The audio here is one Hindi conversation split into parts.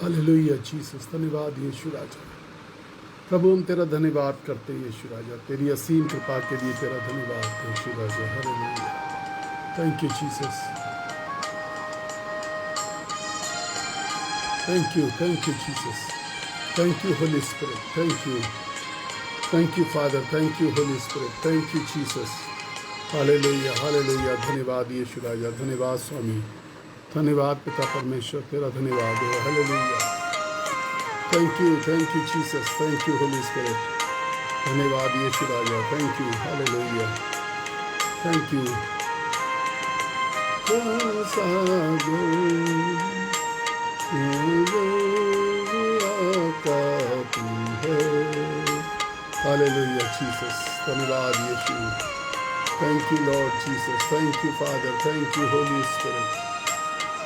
हालेलुया जीसस, धन्यवाद यीशु राजा। प्रभु हम तेरा धन्यवाद करते हैं यीशु राजा, तेरी असीम कृपा के लिए तेरा धन्यवाद यीशु राजा। Hallelujah, thank you Jesus, thank you Jesus, thank you Holy Spirit, thank you father, thank you Holy Spirit, thank you Jesus. Hallelujah hallelujah, धन्यवाद यीशु राजा, धन्यवाद स्वामी, धन्यवाद पिता परमेश्वर, तेरा धन्यवाद है। Hallelujah, thank you Jesus, thank you Holy Spirit, धन्यवाद यीशु राजा, thank you. Hallelujah, thank you. Hallelujah Jesus, धन्यवाद यीशु, thank you Lord Jesus, thank you father, thank you Holy Spirit,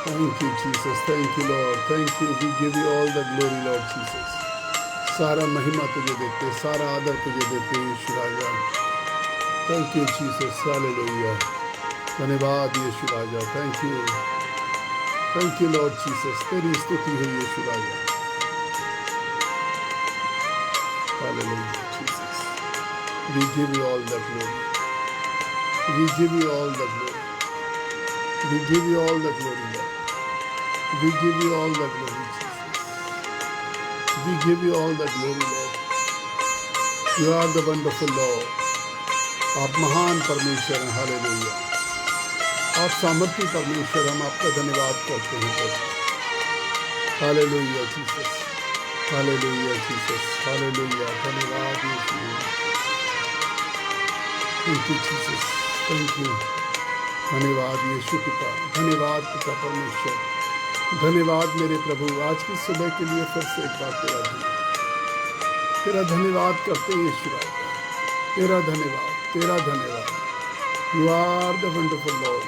thank you Jesus, thank you Lord, thank you, we give you all the glory Lord Jesus. सारा महिमा तुझे देते, सारा आदर तुझे देते यीशु राजा, थैंक यू जीसस। हालेलुया, धन्यवाद यीशु राजा, थैंक यू लॉर्ड जीसस, तेरी स्तुति है यीशु राजा। Hallelujah Jesus, we give you all the glory, we give you all the glory, we give you all the glory Lord, we give you all the glory Jesus, we give you all the glory Lord, you are the wonderful Lord, आप महान परमेश्वर हैं। हालेलुया, आप सामर्थी परमेश्वर, हम आपका धन्यवाद करते हैं प्रभु। Hallelujah Jesus, hallelujah Jesus, hallelujah, धन्यवाद यीशु, thank you Jesus, thank you, धन्यवाद यीशु पिता, धन्यवाद पिता परमेश्वर, धन्यवाद मेरे प्रभु, आज की सुबह के लिए फिर से एक बार तेरा धन्यवाद करते हैं यीशु राजा, तेरा धन्यवाद। You are the wonderful Lord,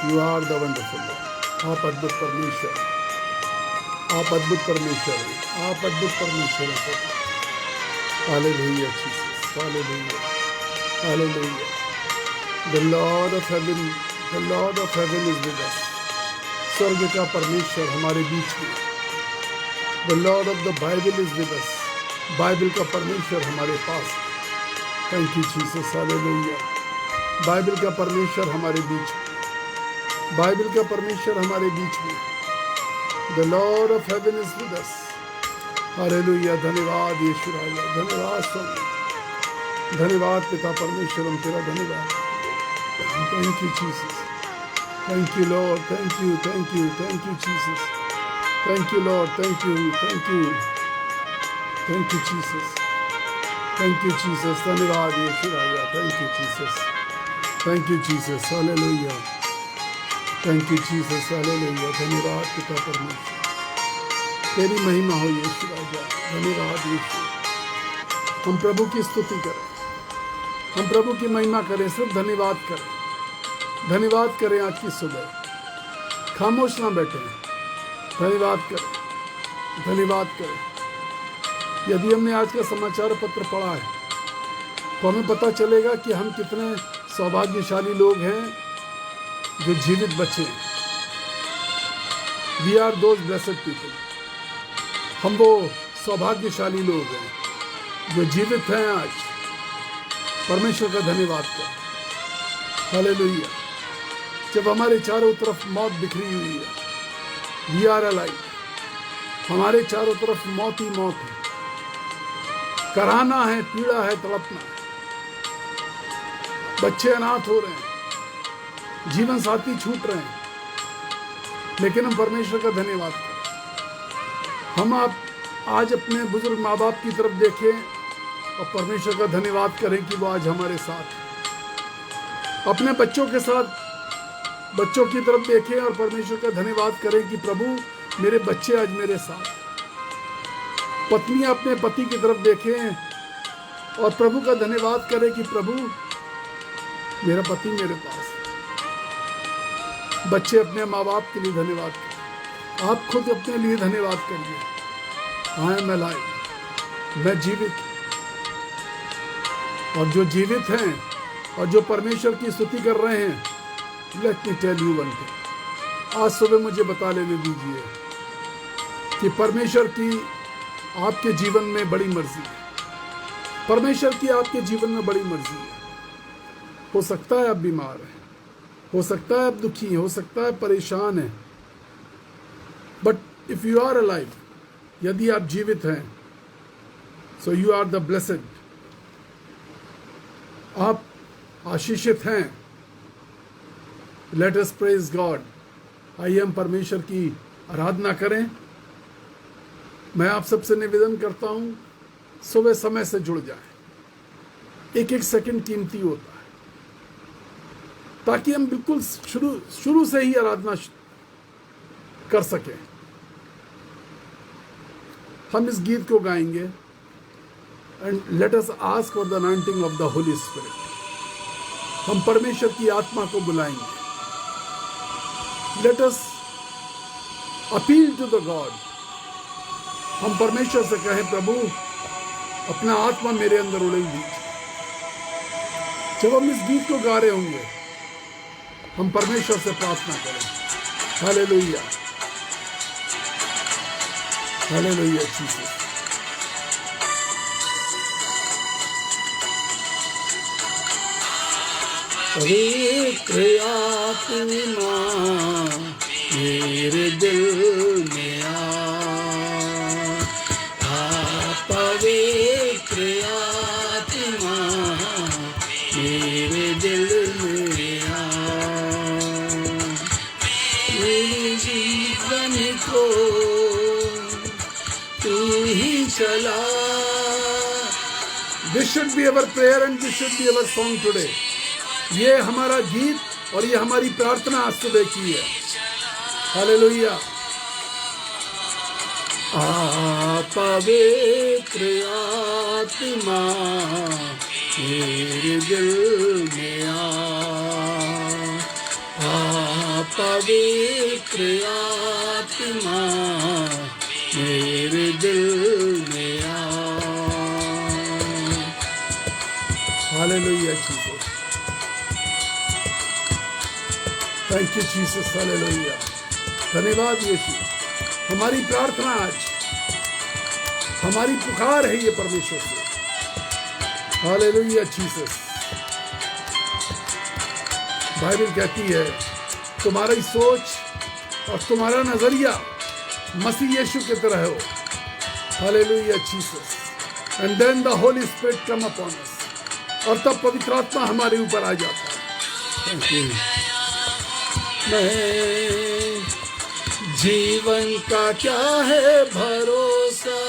you are the wonderful Lord, आप अद्भुत परमेश्वर, आप अद्भुत परमेश्वर हैं, आप अद्भुत परमेश्वर हैं। Hallelujah Jesus, hallelujah hallelujah, the Lord of heaven is with us, स्वर्ग का परमेश्वर हमारे बीच में। The Lord of the Bible is with us, Bible का परमेश्वर हमारे पास। Thank you Jesus, hallelujah, Bible का परमेश्वर हमारे बीच में, बाइबल का परमेश्वर हमारे बीच में। The Lord of heaven is with us, hallelujah, धन्यवाद यीशु राजा, धन्यवाद स्वामी, धन्यवाद पिता परमेश्वर, हम तेरा धन्यवाद। Thank you Jesus, thank you Lord, thank you Jesus, thank you Lord, thank you Jesus, धन्यवाद यीशु राजा, thank you Jesus, hallelujah, thank you Jesus, hallelujah, धन्यवाद पिता परमेश्वर, तेरी महिमा हो यीशु राजा, धन्यवाद यीशु। हम प्रभु की स्तुति करें, हम प्रभु की महिमा करें, सिर्फ धन्यवाद करें, धन्यवाद करें। आज की सुबह खामोश ना बैठे, धन्यवाद करें, धन्यवाद करें। यदि हमने आज का समाचार पत्र पढ़ा है तो हमें पता चलेगा कि हम कितने सौभाग्यशाली लोग हैं जो जीवित बचे हैं। We are those blessed people, हम वो सौभाग्यशाली लोग हैं जो जीवित हैं। आज परमेश्वर का धन्यवाद करें। हालेलुया, जब हमारे चारों तरफ मौत बिखरी हुई है, वी आर अलाइव, हमारे चारों तरफ मौत ही मौत है, कराहना है, पीड़ा है, तड़पना है, बच्चे अनाथ हो रहे हैं, जीवन साथी छूट रहे हैं, लेकिन हम परमेश्वर का धन्यवाद करें। हम आप आज अपने बुजुर्ग माँ बाप की तरफ देखें और परमेश्वर का धन्यवाद करें कि वो आज हमारे साथ हैं। अपने बच्चों के साथ बच्चों की तरफ देखें और परमेश्वर का धन्यवाद करें कि प्रभु मेरे बच्चे आज मेरे साथ। पत्नी अपने पति की तरफ देखें और प्रभु का धन्यवाद करें कि प्रभु मेरा पति मेरे पास। बच्चे अपने माँ बाप के लिए धन्यवाद करें, आप खुद अपने लिए धन्यवाद करिए। आई एम अलाइव, मैं जीवित, और जो जीवित हैं और जो परमेश्वर की स्तुति कर रहे हैं, let me tell you one thing, आज सुबह मुझे बता लेने दीजिए कि परमेश्वर की आपके जीवन में बड़ी मर्जी है। परमेश्वर की आपके जीवन में बड़ी मर्जी है। हो सकता है आप बीमार हैं, हो सकता है आप दुखी हैं, हो सकता है परेशान हैं, but if you are alive, यदि आप जीवित हैं, so you are the blessed, आप आशीषित हैं। Let us praise God. आइए हम परमेश्वर की आराधना करें। मैं आप सबसे निवेदन करता हूं, सुबह समय से जुड़ जाएं। एक एक सेकंड कीमती होता है, ताकि हम बिल्कुल शुरू से ही आराधना कर सकें। हम इस गीत को गाएंगे, and let us ask for the anointing of the Holy Spirit. हम परमेश्वर की आत्मा को बुलाएंगे। Let us appeal to the God. हम परमेश्वर से कहें, प्रभु अपना आत्मा मेरे अंदर उड़ेल दीजिए। जब हम इस गीत को गा रहे होंगे, हम परमेश्वर से प्रार्थना करें। Hallelujah, hallelujah Jesus. पवित्र आत्मा मेरे दिल में पवित्र आत्मा मेरे दिल में मेरे जीवन को तू ही चला। This should be our prayer and this should be our song today. ये हमारा गीत और ये हमारी प्रार्थना आज सुबह की है। हालेलुया। पवित्र आत्मा मेरे दिल में पवित्र आत्मा मेरे दिल में hallelujah Jesus. Thank you Jesus. Hallelujah. धन्यवाद यीशु। हमारी प्रार्थना आज, हमारी पुकार है ये परमेश्वर से। Hallelujah Jesus. बाइबल कहती है, तुम्हारी सोच और तुम्हारा नजरिया मसीह यीशु की तरह हो। Hallelujah Jesus. And then the Holy Spirit come upon us, और तब पवित्र आत्मा हमारे ऊपर आ जाता है। Thank you. मैं जीवन का क्या है भरोसा,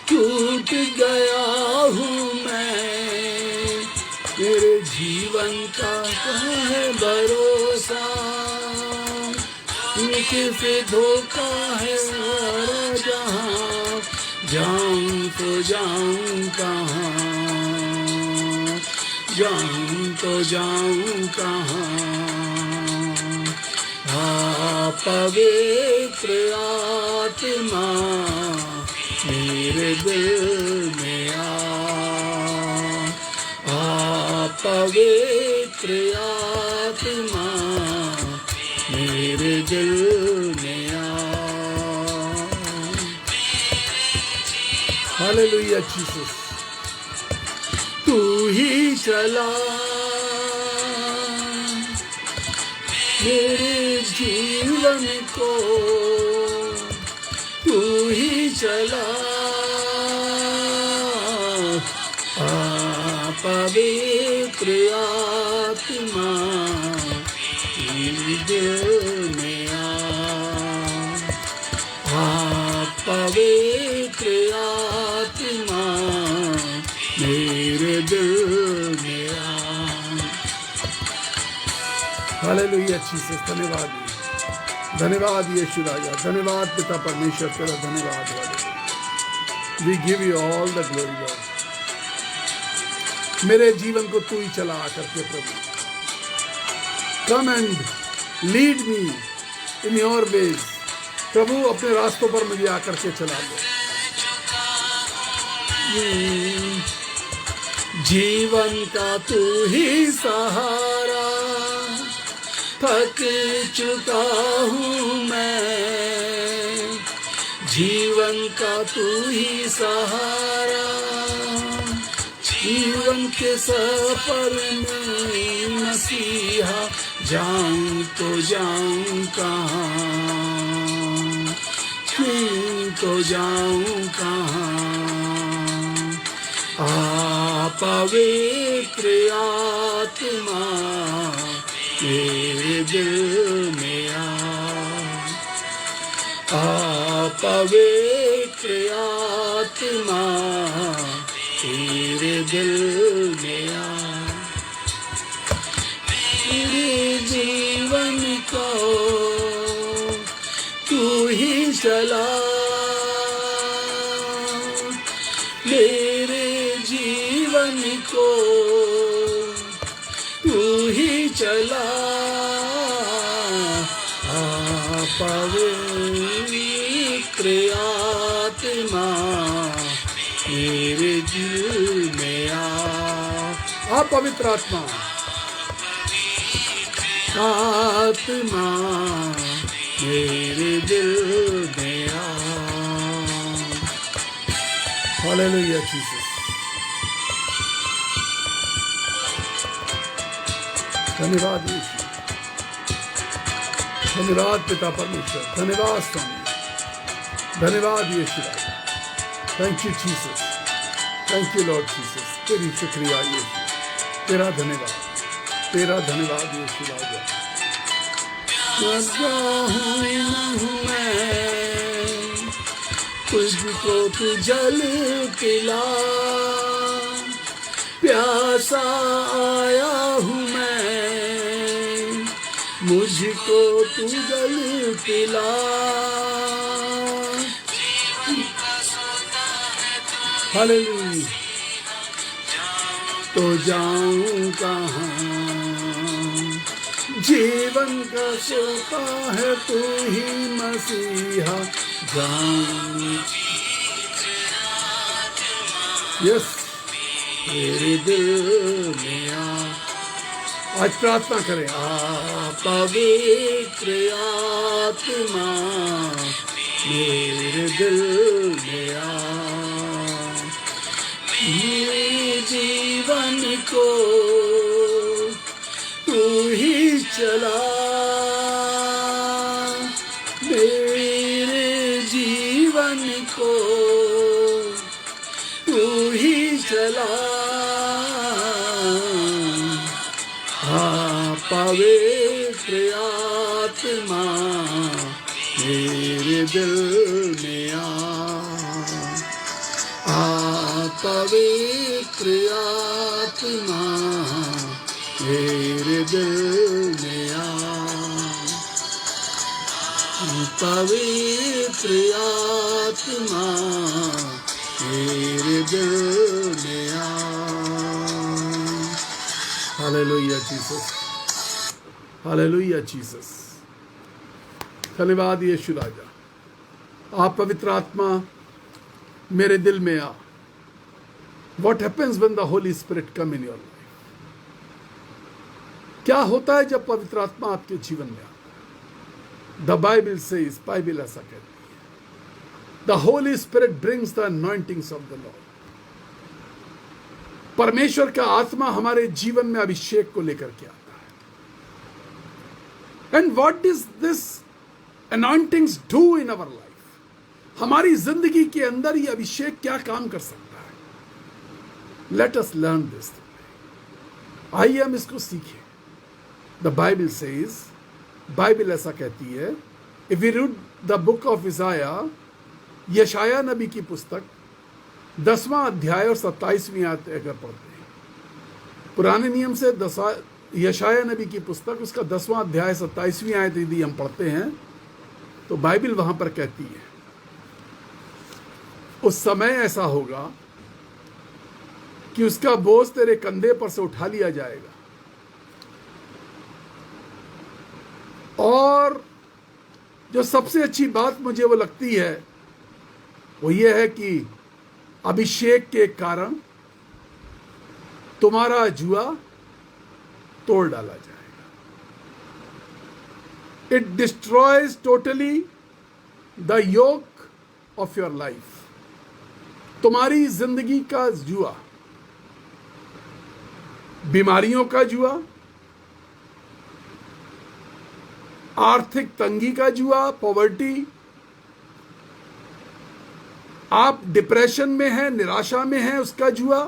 टूट गया हूँ मैं। मेरे जीवन का क्या है भरोसा, किसे धोखा है और जहाँ जाऊँ तो जाऊँ कहाँ, जाऊँ तो जाऊँ कहाँ। पवित्र आत्मा मेरे दिल में पवित्र आत्मा मेरे दिल में हालेलुया जीसस। तू ही चला मेरे जीवन को, तू ही चला पवित्र आत्मा मेरे दिल में पवित्र आत्मा मेरे दिल में हालेलुया जीसस। धन्यवाद, धन्यवाद यीशु राजा, धन्यवाद पिता परमेश्वर तेरा धन्यवाद वाले। We give you all the glory Lord. मेरे जीवन को तू ही चला करके प्रभु। Come and lead me in your ways. प्रभु अपने रास्तों पर मुझे आकर के चला दो। जीवन का तू ही सहारा, थक चुका हूँ मैं। जीवन का तू ही सहारा, जीवन के सफर में मसीहा, जाऊं तो जाऊं कहाँ, तो जाऊं कहाँ। पवित्र आत्मा मेरे दिल में पवित्र आत्मा तेरे दिल में मेरे जीवन को तू ही चला, मेरे जीवन को तू ही चला। पवित्र आत्मा मेरे दिल में पवित्र आत्मा मेरे दिल में हालेलुया जीसस। धन्यवाद यीशु, धन्यवाद पिता परमेश्वर, धन्यवाद स्वामी, धन्यवाद यीशु। Thank you Jesus, thank you Lord Jesus. तेरी शुक्रिया यीशु, तेरा धन्यवाद, तेरा धन्यवाद यीशु राजा। तुझको तू जल पिला, प्यासा आया हूँ मैं, मुझको तू जल पिला। हालेलुया। तो जाऊं कहाँ, जीवन का सोता है तू ही मसीहा, जाऊं यस तेरे दिल में आज प्रार्थना करें। पवित्र आत्मा मेरे दिल में मेरे जीवन को तू ही चला, मेरे जीवन को तू ही चला। पवित्र आत्मा मेरे दिल में पवित्र आत्मा मेरे दिल में पवित्र आत्मा मेरे दिल में हालेलुया जीसस, हालेलुया जीसस। धन्यवाद यीशु राजा। आप पवित्र आत्मा मेरे दिल में आ। What happens when the Holy Spirit come in your life? क्या होता है जब पवित्र आत्मा आपके जीवन में आता है? The Bible says, बाइबल ऐसा कहती है, The Holy Spirit brings the anointings of the Lord. परमेश्वर का आत्मा हमारे जीवन में अभिषेक को लेकर के आता है। And what does this anointings do in our life? हमारी जिंदगी के अंदर ये अभिषेक क्या काम कर सकता है? Let us learn this. आइए हम इसको सीखें। The Bible says, बाइबल ऐसा कहती है, if we read the book of Isaiah, यशाया नबी की पुस्तक 10वां अध्याय और 27वीं आयत अगर पढ़ते हैं, पुराने नियम से यशाया नबी की पुस्तक उसका 10वां अध्याय 27वीं आयत यदि हम पढ़ते हैं तो बाइबल वहां पर कहती है, उस समय ऐसा होगा कि उसका बोझ तेरे कंधे पर से उठा लिया जाएगा और जो सबसे अच्छी बात मुझे वो लगती है वो ये है कि अभिषेक के कारण तुम्हारा जुआ तोड़ डाला जाएगा। It destroys totally the yoke of your life, तुम्हारी जिंदगी का जुआ, बीमारियों का जुआ, आर्थिक तंगी का जुआ, पॉवर्टी, आप डिप्रेशन में हैं, निराशा में हैं, उसका जुआ,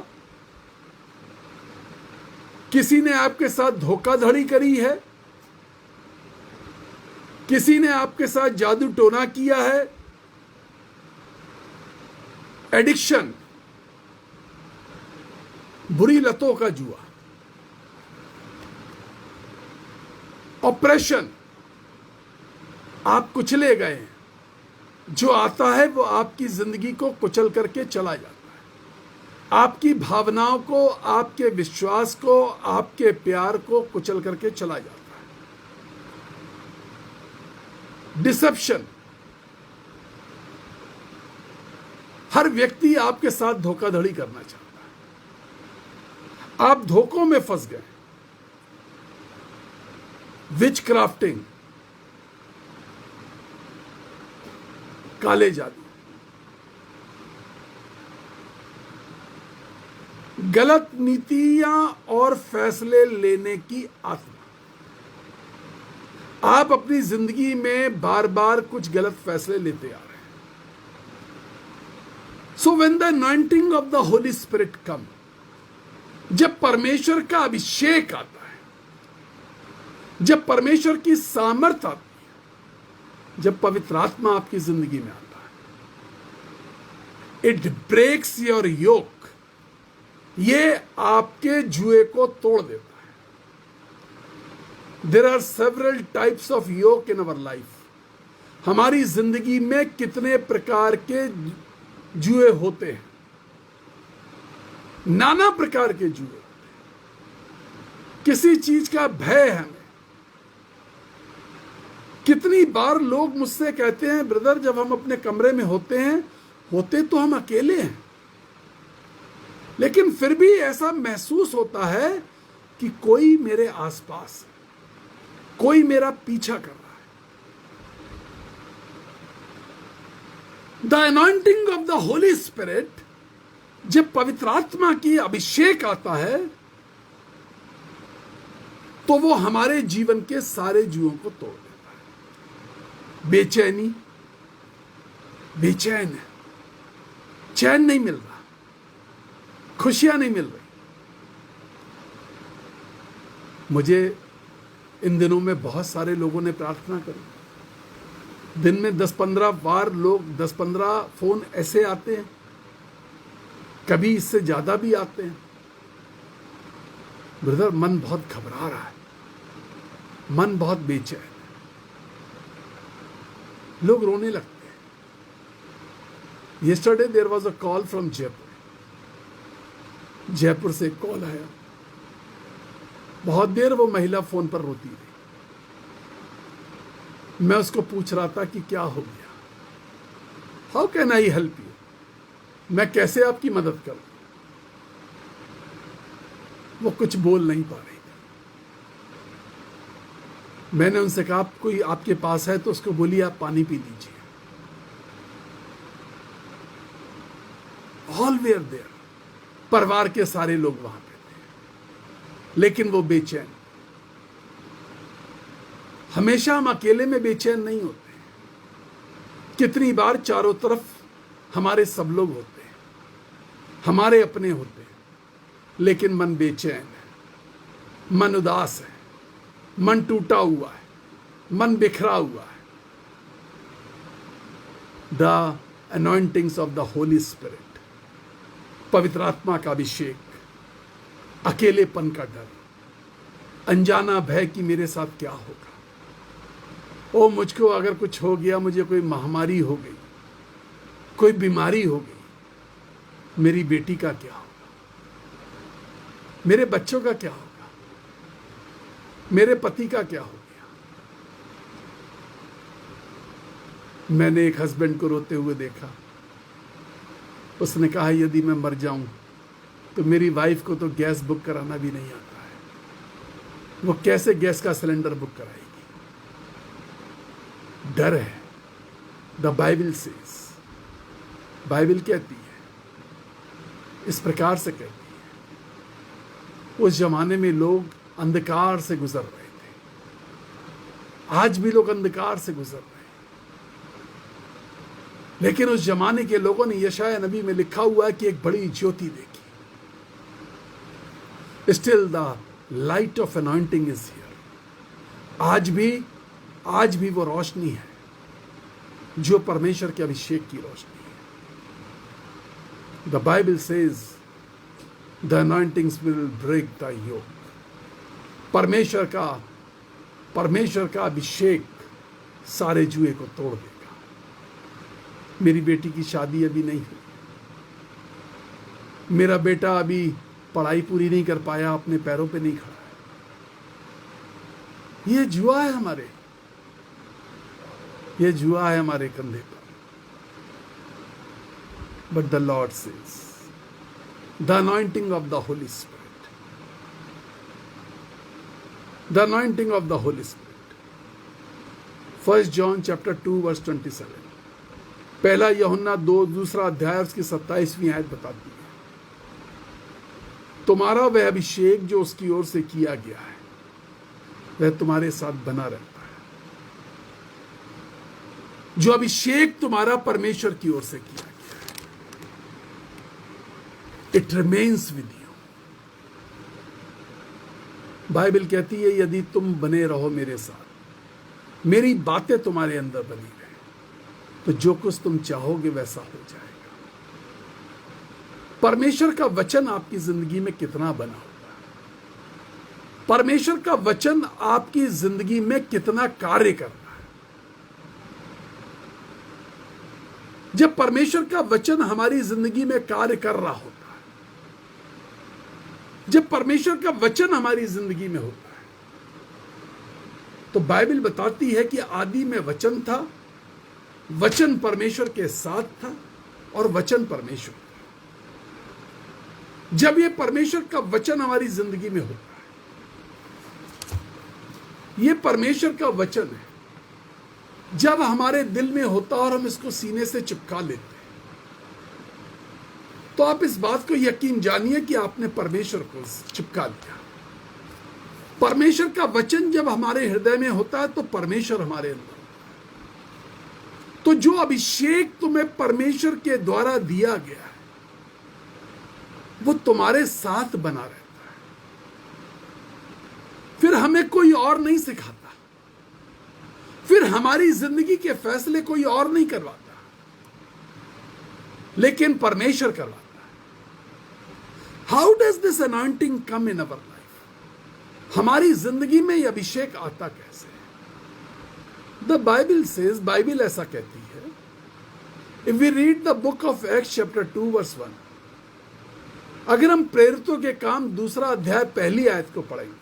किसी ने आपके साथ धोखाधड़ी करी है, किसी ने आपके साथ जादू टोना किया है, एडिक्शन, बुरी लतों का जुआ, ऑपरेशन, आप कुचले गए हैं, जो आता है वो आपकी जिंदगी को कुचल करके चला जाता है, आपकी भावनाओं को, आपके विश्वास को, आपके प्यार को कुचल करके चला जाता है। डिसेप्शन, हर व्यक्ति आपके साथ धोखाधड़ी करना चाहता है, आप धोखों में फंस गए। विच क्राफ्टिंग, काले जादू, गलत नीतियां और फैसले लेने की आत्मा, आप अपनी जिंदगी में बार बार कुछ गलत फैसले लेते आ रहे हैं। So when the anointing of the Holy Spirit come, जब परमेश्वर का अभिषेक आता है, जब परमेश्वर की सामर्थ आती है, जब पवित्र आत्मा आपकी जिंदगी में आता है, इट ब्रेक्स योर योक, ये आपके जुए को तोड़ देता है। There are several types of yoke in our life. हमारी जिंदगी में कितने प्रकार के जुए होते हैं, नाना प्रकार के जुए। किसी चीज का भय है हमें। कितनी बार लोग मुझसे कहते हैं, ब्रदर जब हम अपने कमरे में होते हैं, होते तो हम अकेले हैं, लेकिन फिर भी ऐसा महसूस होता है कि कोई मेरे आसपास, कोई मेरा पीछा कर रहा है। The anointing of the Holy spirit, जब पवित्र आत्मा की अभिषेक आता है, तो वो हमारे जीवन के सारे जुओं को तोड़ देता है। बेचैनी, बेचैन है, चैन नहीं मिल रहा, खुशियां नहीं मिल रही। मुझे इन दिनों में बहुत सारे लोगों ने प्रार्थना करी। दिन में 10-15 बार लोग, 10-15 फोन ऐसे आते हैं, कभी इससे ज्यादा भी आते हैं। ब्रदर मन बहुत घबरा रहा है, मन बहुत बेचैन है, लोग रोने लगते हैं। Yesterday there was a call from Jaipur. Jaipur से एक कॉल आया, बहुत देर वो महिला फोन पर रोती रही। मैं उसको पूछ रहा था कि क्या हो गया, how can I help you, मैं कैसे आपकी मदद करूं। वो कुछ बोल नहीं पा रही थी। मैंने उनसे कहा, कोई आपके पास है तो उसको बोलिए आप पानी पी लीजिए। ऑल वेयर देयर, परिवार के सारे लोग वहां पे थे, लेकिन वो बेचैन। हमेशा हम अकेले में बेचैन नहीं होते। कितनी बार चारों तरफ हमारे सब लोग होते हैं, हमारे अपने होते हैं, लेकिन मन बेचैन है, मन उदास है, मन टूटा हुआ है, मन बिखरा हुआ है। The anointings of the Holy Spirit, पवित्र आत्मा का अभिषेक, अकेलेपन का डर, अनजाना भय कि मेरे साथ क्या होगा, ओ मुझको अगर कुछ हो गया, मुझे कोई महामारी हो गई, कोई बीमारी हो गई, मेरी बेटी का क्या होगा, मेरे बच्चों का क्या होगा, मेरे पति का क्या हो गया। मैंने एक हस्बैंड को रोते हुए देखा। उसने कहा, यदि मैं मर जाऊं तो मेरी वाइफ को तो गैस बुक कराना भी नहीं आता है, वो कैसे गैस का सिलेंडर बुक कराएगी। डर है। द बाइबल सेज बाइबल कहती है, इस प्रकार से कहती है, उस जमाने में लोग अंधकार से गुजर रहे थे। आज भी लोग अंधकार से गुजर रहे हैं, लेकिन उस जमाने के लोगों ने यशाया नबी में लिखा हुआ है कि एक बड़ी ज्योति देखी। Still the light of anointing is here. आज भी वो रोशनी है जो परमेश्वर के अभिषेक की रोशनी है। The Bible says the anointings will break the yoke. परमेश्वर का अभिषेक सारे जुए को तोड़ देगा। मेरी बेटी की शादी अभी नहीं हुई, मेरा बेटा अभी पढ़ाई पूरी नहीं कर पाया, अपने पैरों पे नहीं खड़ा है। ये जुआ है हमारे कंधे पर। But the Lord says the anointing of the Holy Spirit, the anointing of the Holy Spirit. 1 John chapter 2 verse 27, पहला यूहन्ना 2 दूसरा अध्याय उसकी 27वीं आयत बताती है, तुम्हारा वह अभिषेक जो उसकी ओर से किया गया है वह तुम्हारे साथ बना रहता है। जो अभिषेक तुम्हारा परमेश्वर की ओर से किया गया है, it remains with you. Bible कहती है, यदि तुम बने रहो मेरे साथ, मेरी बातें तुम्हारे अंदर बनी रहे, तो जो कुछ तुम चाहोगे वैसा हो जाएगा। परमेश्वर का वचन आपकी जिंदगी में कितना बना हुआ है? परमेश्वर का वचन आपकी जिंदगी में कितना कार्य कर रहा है? जब परमेश्वर का वचन हमारी जिंदगी में कार्य कर रहा होता है, जब परमेश्वर का वचन हमारी जिंदगी में होता है, तो बाइबल बताती है कि आदि में वचन था, वचन परमेश्वर के साथ था और वचन परमेश्वर था। जब ये परमेश्वर का वचन हमारी जिंदगी में होता है, ये परमेश्वर का वचन है, जब हमारे दिल में होता और हम इसको सीने से चिपका लेते हैं, तो आप इस बात को यकीन जानिए कि आपने परमेश्वर को चिपका लिया। परमेश्वर का वचन जब हमारे हृदय में होता है तो परमेश्वर हमारे अंदर। तो जो अभिषेक तुम्हें परमेश्वर के द्वारा दिया गया है वो तुम्हारे साथ बना रहता है। फिर हमें कोई और नहीं सिखाता, फिर हमारी जिंदगी के फैसले कोई और नहीं करवाता, लेकिन परमेश्वर करवाता है। How does this anointing come in our life? हमारी जिंदगी में यह अभिषेक आता कैसे? द बाइबल सेज, बाइबल ऐसा कहती है, if we read the book of Acts chapter 2 verse 1, अगर हम प्रेरितों के काम 2 अध्याय 1 आयत को पढ़ेंगे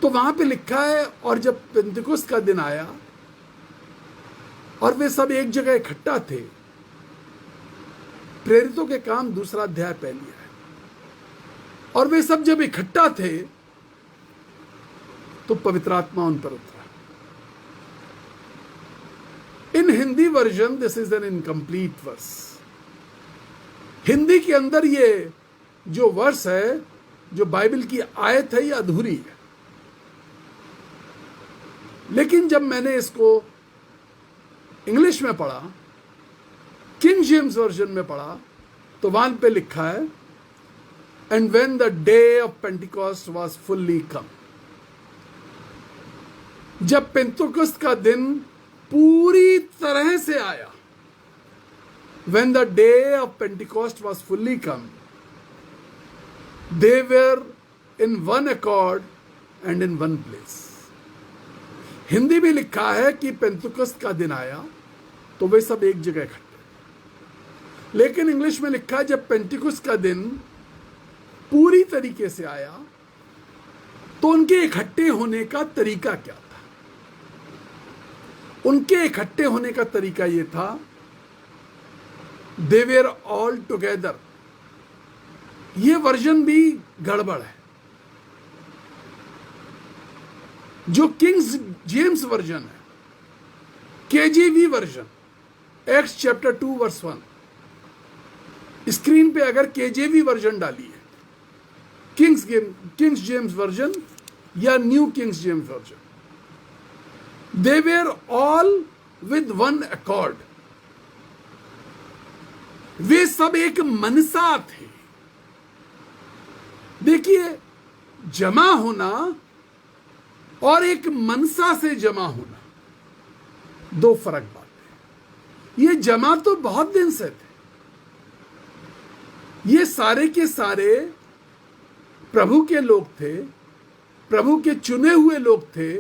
तो वहां पे लिखा है, और जब पेंतिकुस्त का दिन आया और वे सब एक जगह इकट्ठा थे। प्रेरितों के काम 2 अध्याय 1 आयत, और वे सब जब इकट्ठा थे तो पवित्र आत्मा उन पर उतरा। In Hindi version this is an incomplete verse. Hindi के अंदर ये जो वर्स है, जो बाइबल की आयत है, ये अधूरी है। लेकिन जब मैंने इसको इंग्लिश में पढ़ा, किंग जेम्स वर्जन में पढ़ा, तो वहां पे लिखा है, and when the day of Pentecost was fully come. जब पेंतिकुस्त का दिन पूरी तरह से आया, when the day of Pentecost was fully come, they were in one accord and in one place. Hindi में लिखा है कि पेंतिकुस्त का दिन आया तो वे सब एक जगह इकट्ठे। लेकिन इंग्लिश में लिखा है, जब पेंतिकुस्त का दिन पूरी तरीके से आया तो उनके इकट्ठे होने का तरीका क्या था? उनके इकट्ठे होने का तरीका यह था, दे वेर ऑल टुगेदर। ये वर्जन भी गड़बड़ है। जो किंग्स जेम्स वर्जन है, KJV version, Acts chapter 2 verse 1। Screen पे अगर केजेवी वर्जन डाली है, किंग्स जेम्स वर्जन या new Kings James version, they were all with one accord, वे सब एक मनसा थे। देखिए, जमा होना और एक मनसा से जमा होना दो फर्क बात है। ये जमा तो बहुत दिन से थे, ये सारे के सारे प्रभु के लोग थे, प्रभु के चुने हुए लोग थे।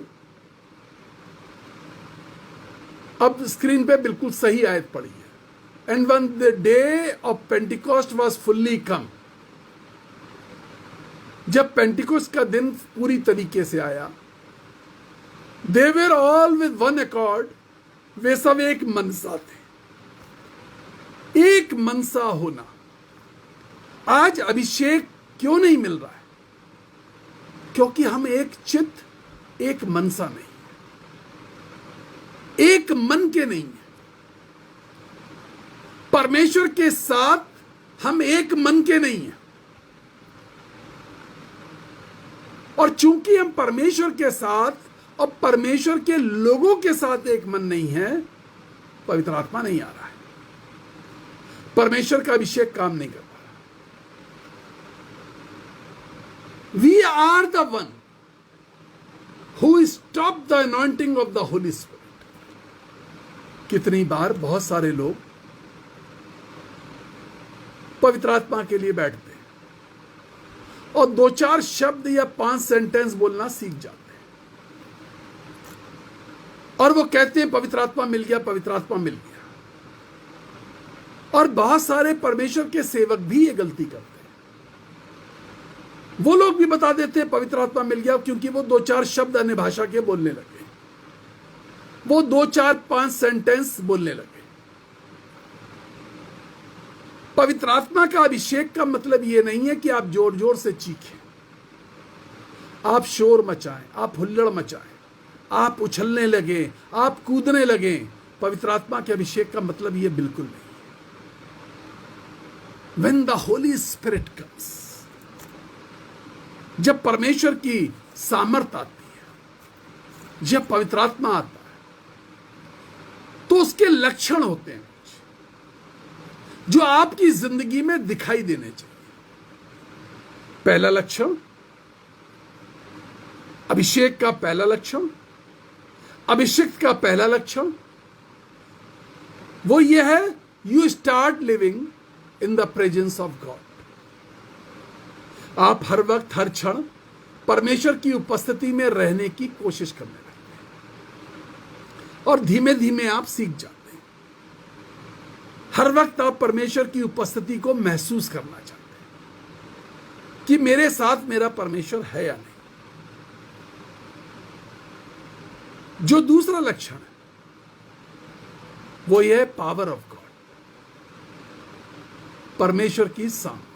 अब स्क्रीन पे बिल्कुल सही आयत पड़ी है, and when the day of Pentecost was fully come, जब पेंटिकोस्ट का दिन पूरी तरीके से आया, they were all with one accord, वे सब एक मनसा थे। एक मनसा होना। आज अभिषेक क्यों नहीं मिल रहा है? क्योंकि हम एक चित्त, एक मनसा नहीं, एक मन के नहीं है। परमेश्वर के साथ हम एक मन के नहीं है, और चूंकि हम परमेश्वर के साथ और परमेश्वर के लोगों के साथ एक मन नहीं है, पवित्र आत्मा नहीं आ रहा है, परमेश्वर का अभिषेक काम नहीं कर पा रहा। We are the one who stop the anointing of the Holy Spirit. कितनी बार बहुत सारे लोग पवित्र आत्मा के लिए बैठते हैं और 2-4 शब्द या 5 सेंटेंस बोलना सीख जाते हैं, और वो कहते हैं पवित्र आत्मा मिल गया, पवित्र आत्मा मिल गया। और बहुत सारे परमेश्वर के सेवक भी ये गलती करते हैं। वो लोग भी बता देते हैं पवित्र आत्मा मिल गया, क्योंकि वो 2-4 शब्द अन्य भाषा के बोलने लगे, वो 2-4-5 सेंटेंस बोलने लगे। पवित्र आत्मा का अभिषेक का मतलब यह नहीं है कि आप जोर जोर से चीखें, आप शोर मचाएं, आप हुल्लड़ मचाएं, आप उछलने लगे, आप कूदने लगे। पवित्र आत्मा के अभिषेक का मतलब यह बिल्कुल नहीं है। When the Holy Spirit comes, जब परमेश्वर की सामर्थ आती है, जब पवित्र आत्मा आता है, तो उसके लक्षण होते हैं जो आपकी जिंदगी में दिखाई देने चाहिए। पहला लक्षण, अभिषेक का पहला लक्षण, अभिषेक का पहला लक्षण वो ये है, you start living in the presence of God. आप हर वक्त, हर क्षण परमेश्वर की उपस्थिति में रहने की कोशिश करने लगते हैं, और धीमे धीमे आप सीख जाते हैं। हर वक्त आप परमेश्वर की उपस्थिति को महसूस करना चाहते हैं कि मेरे साथ मेरा परमेश्वर है या नहीं। जो दूसरा लक्षण है वो ये है पावर ऑफ गॉड, परमेश्वर की सामर्थ।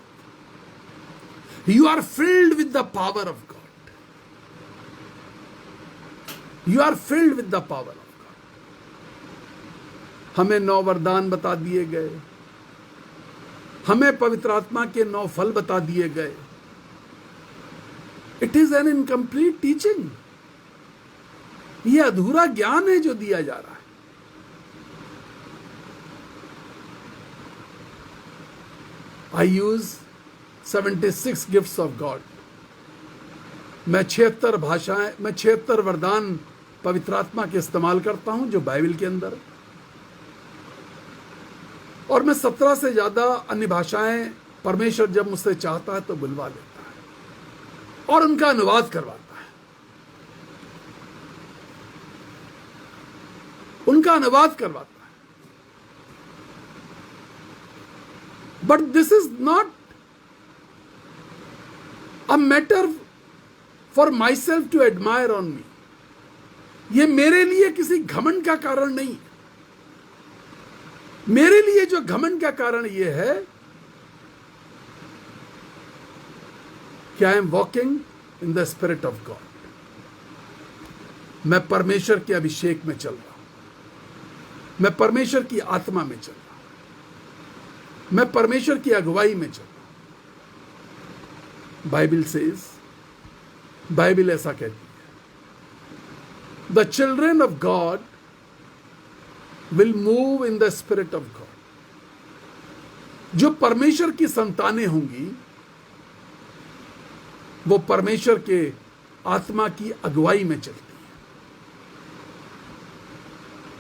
You are filled with the power of God, you are filled with the power of God. हमें 9 वरदान बता दिए गए, हमें पवित्र आत्मा के 9 फल बता दिए गए। It is an incomplete teaching. यह अधूरा ज्ञान है जो दिया जा रहा है। आई यूज 76 गिफ्ट्स ऑफ गॉड। मैं 76 भाषाएं, मैं 76 वरदान पवित्र आत्मा के इस्तेमाल करता हूं जो बाइबल के अंदर, और मैं 17 से ज्यादा अन्य भाषाएं परमेश्वर जब मुझसे चाहता है तो बुलवा लेता है और उनका अनुवाद करवाता है, उनका अनुवाद करवाता है। But this is not a matter for myself to admire on me. यह मेरे लिए किसी घमंड का कारण नहीं है। मेरे लिए जो घमंड का कारण यह है कि I am walking in the spirit of God. मैं परमेश्वर के अभिषेक में चल रहा हूं, मैं परमेश्वर की आत्मा में चल रहा हूं, मैं परमेश्वर की अगुवाई में चल रहा हूं। बाइबल ऐसा कहती है, the children of God will move in the spirit of God. जो परमेश्वर की संतानें होंगी वो परमेश्वर के आत्मा की अगुवाई में चलती है।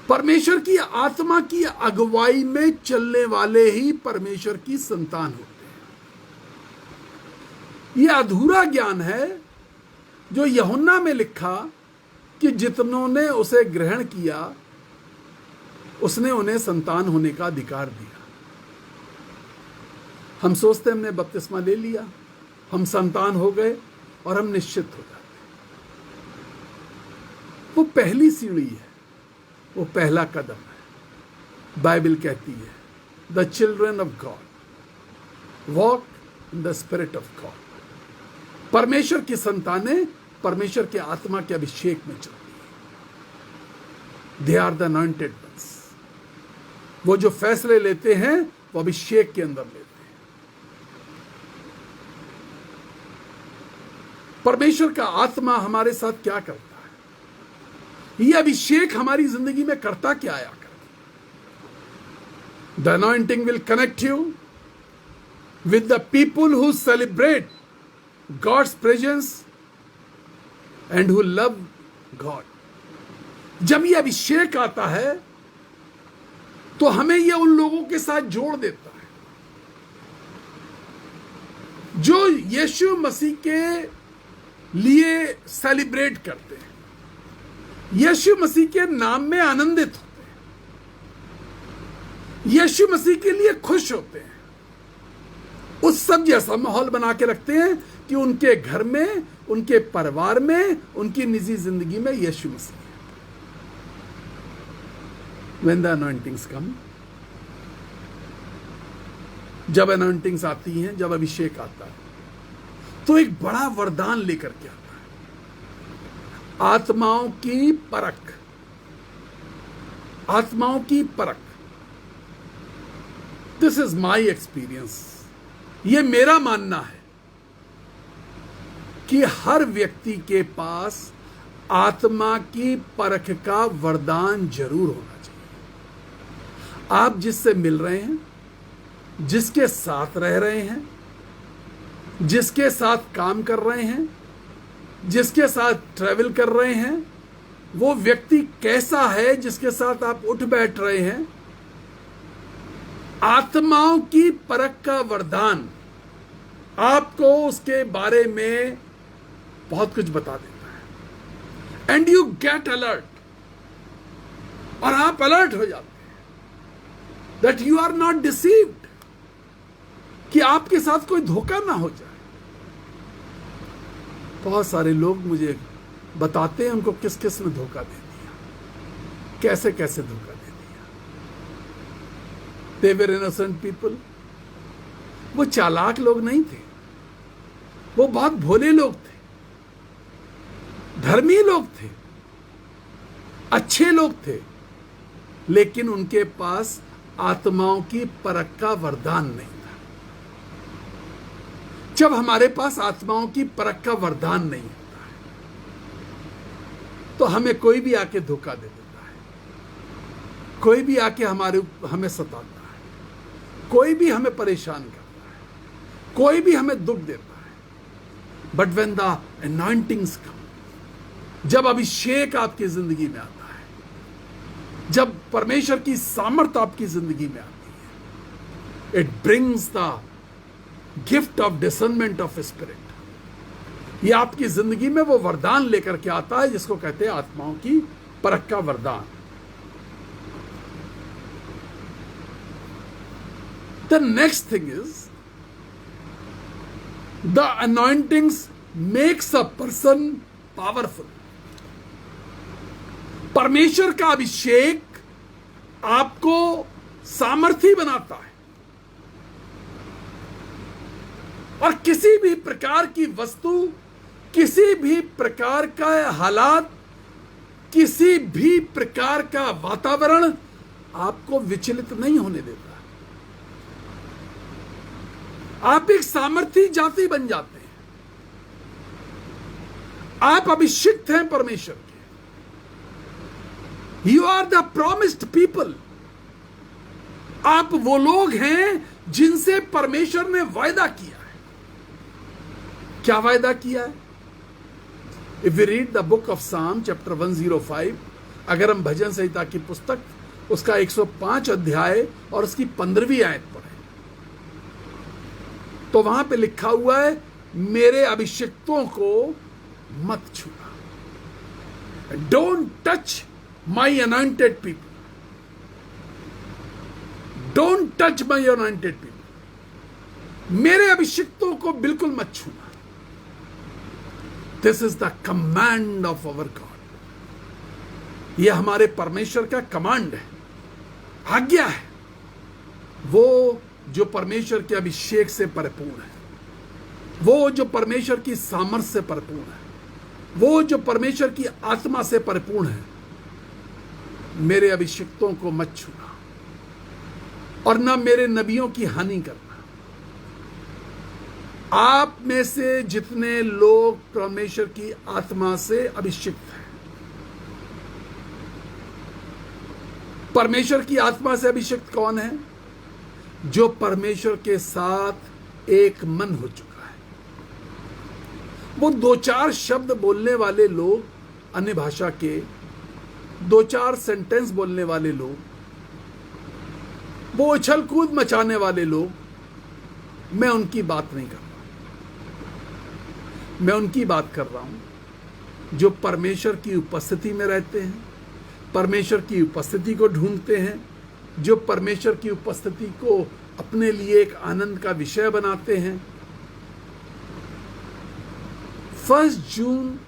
परमेश्वर की आत्मा की अगुवाई में चलने वाले ही परमेश्वर की संतान होते हैं। यह अधूरा ज्ञान है जो यूहन्ना में लिखा कि जितनों ने उसे ग्रहण किया उसने उन्हें संतान होने का अधिकार दिया। हम सोचते हमने बपतिस्मा ले लिया, हम संतान हो गए और हम निश्चित हो जाते। वो पहली सीढ़ी है, वो पहला कदम है। बाइबल कहती है the children of God walk in the spirit of God. परमेश्वर की संतानें परमेश्वर के आत्मा के अभिषेक में चलती है। They are the anointed ones. वो जो फैसले लेते हैं वो अभिषेक के अंदर लेते हैं। परमेश्वर का आत्मा हमारे साथ क्या करता है, यह अभिषेक हमारी जिंदगी में करता क्या आया कर। The anointing will connect you with the people who celebrate God's presence and who love God. जब यह अभिषेक आता है तो हमें यह उन लोगों के साथ जोड़ देता है जो यीशु मसीह के लिए सेलिब्रेट करते हैं, यीशु मसीह के नाम में आनंदित होते हैं, यीशु मसीह के लिए खुश होते हैं। उस सब जैसा माहौल बना के रखते हैं कि उनके घर में, उनके परिवार में, उनकी निजी जिंदगी में यीशु मसीह है। When the anointings come, जब अनॉइंटिंग्स आती हैं, जब अभिषेक आता है तो एक बड़ा वरदान लेकर के आता है, आत्माओं की परख। आत्माओं की परख। This is my experience. यह मेरा मानना है कि हर व्यक्ति के पास आत्मा की परख का वरदान जरूर होना चाहिए। आप जिससे मिल रहे हैं, जिसके साथ रह रहे हैं, जिसके साथ काम कर रहे हैं, जिसके साथ ट्रैवल कर रहे हैं, वो व्यक्ति कैसा है जिसके साथ आप उठ बैठ रहे हैं, आत्माओं की परख का वरदान आपको उसके बारे में बहुत कुछ बता देता है। एंड यू गेट अलर्ट, और आप अलर्ट हो जाते हैं that you are not deceived, कि आपके साथ कोई धोखा ना हो जाए। बहुत सारे लोग मुझे बताते हैं उनको किस किस ने धोखा दे दिया, कैसे कैसे धोखा दे दिया। They were innocent people। वो चालाक लोग नहीं थे, वो बहुत भोले लोग थे, धर्मी लोग थे, अच्छे लोग थे, लेकिन उनके पास आत्माओं की परख का वरदान नहीं था। जब हमारे पास आत्माओं की परख का वरदान नहीं होता है तो हमें कोई भी आके धोखा दे देता है, कोई भी आके हमें सताता है, कोई भी हमें परेशान करता है, कोई भी हमें दुख देता है। बट व्हेन द अनॉइंटिंग्स कम, जब अभिषेक आपकी जिंदगी में आता है, जब परमेश्वर की सामर्थ आपकी जिंदगी में आती है, it brings the gift of discernment of spirit. ये आपकी जिंदगी में वो वरदान लेकर के आता है जिसको कहते हैं आत्माओं की परख का वरदान। The next thing is the anointings makes a person powerful. परमेश्वर का अभिषेक आपको सामर्थी बनाता है, और किसी भी प्रकार की वस्तु, किसी भी प्रकार का हालात, किसी भी प्रकार का वातावरण आपको विचलित नहीं होने देता। आप एक सामर्थी जाति बन जाते हैं। आप अभिषिक्त हैं परमेश्वर के। You are the promised people. आप वो लोग हैं जिनसे परमेश्वर ने वायदा किया है। क्या वायदा किया है? If we read the book of Psalm chapter 105, अगर हम भजन संहिता की पुस्तक उसका 105 अध्याय और उसकी 15वीं आयत पढ़ें तो वहां पे लिखा हुआ है, मेरे अभिषिक्तों को मत छूना। Don't touch my anointed people. Don't touch my anointed people. मेरे अभिषिक्तों को बिल्कुल मत छूना। This is the command of our God. यह हमारे परमेश्वर का कमांड है, आज्ञा है। वो जो परमेश्वर के अभिषेक से परिपूर्ण है, वो जो परमेश्वर की सामर्थ्य से परिपूर्ण है, वो जो परमेश्वर की आत्मा से परिपूर्ण है, मेरे अभिषिक्तों को मत छूना और न मेरे नबियों की हानि करना। आप में से जितने लोग परमेश्वर की आत्मा से अभिषिक्त हैं, परमेश्वर की आत्मा से अभिषिक्त कौन है? जो परमेश्वर के साथ एक मन हो चुका है। वो 2-4 शब्द बोलने वाले लोग, अन्य भाषा के 2-4 सेंटेंस बोलने वाले लोग, वो उछल कूद मचाने वाले लोग, मैं उनकी बात नहीं कर रहा। मैं उनकी बात कर रहा हूं जो परमेश्वर की उपस्थिति में रहते हैं, परमेश्वर की उपस्थिति को ढूंढते हैं, जो परमेश्वर की उपस्थिति को अपने लिए एक आनंद का विषय बनाते हैं। 1 जून,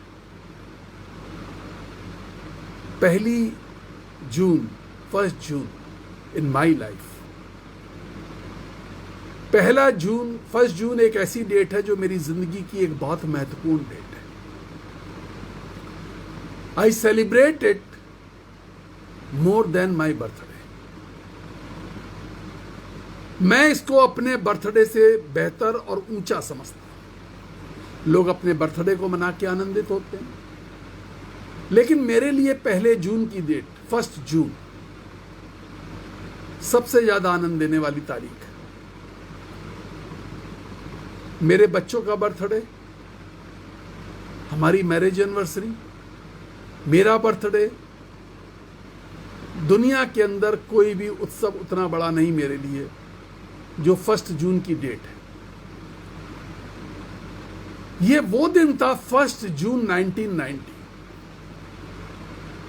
1 जून इन माई लाइफ। 1 जून एक ऐसी डेट है जो मेरी जिंदगी की एक बहुत महत्वपूर्ण डेट है। I celebrate it more than my birthday. मैं इसको अपने बर्थडे से बेहतर और ऊंचा समझता हूं। लोग अपने बर्थडे को मना के आनंदित होते हैं, लेकिन मेरे लिए 1 जून की डेट, 1 जून, सबसे ज्यादा आनंद देने वाली तारीख है। मेरे बच्चों का बर्थडे, हमारी मैरिज एनिवर्सरी, मेरा बर्थडे, दुनिया के अंदर कोई भी उत्सव उतना बड़ा नहीं मेरे लिए जो 1 जून की डेट है। ये वो दिन था 1 जून 1990।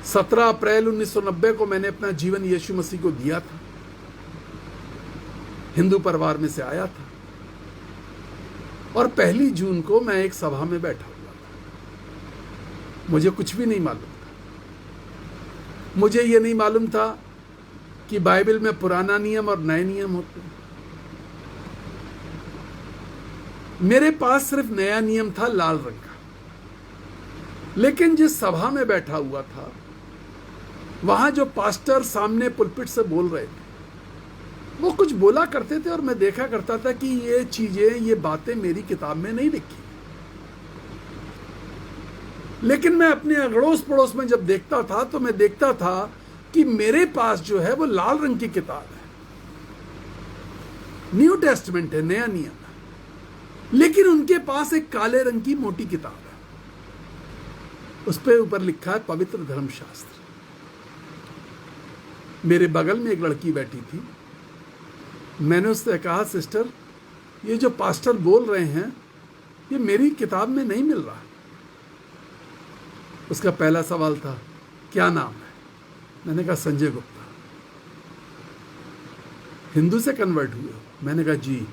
17 अप्रैल 1990 को मैंने अपना जीवन यीशु मसीह को दिया था। हिंदू परिवार में से आया था और 1 जून को मैं एक सभा में बैठा हुआ था। मुझे कुछ भी नहीं मालूम था। मुझे यह नहीं मालूम था कि बाइबल में पुराना नियम और नए नियम होते हैं। मेरे पास सिर्फ नया नियम था, लाल रंग का। लेकिन जिस सभा में बैठा हुआ था, वहां जो पास्टर सामने पुलपिट से बोल रहे थे, वो कुछ बोला करते थे और मैं देखा करता था कि ये चीजें, ये बातें मेरी किताब में नहीं लिखी। लेकिन मैं अपने अड़ोस पड़ोस में जब देखता था तो मैं देखता था कि मेरे पास जो है वो लाल रंग की किताब है, न्यू टेस्टमेंट है, नया नियम है। लेकिन उनके पास एक काले रंग की मोटी किताब है, उस पे ऊपर लिखा है पवित्र धर्मशास्त्र। मेरे बगल में एक लड़की बैठी थी। मैंने उससे कहा, सिस्टर, ये जो पास्टर बोल रहे हैं ये मेरी किताब में नहीं मिल रहा। उसका पहला सवाल था, क्या नाम है? मैंने कहा, संजय गुप्ता। हिंदू से कन्वर्ट हुए? मैंने कहा, जी।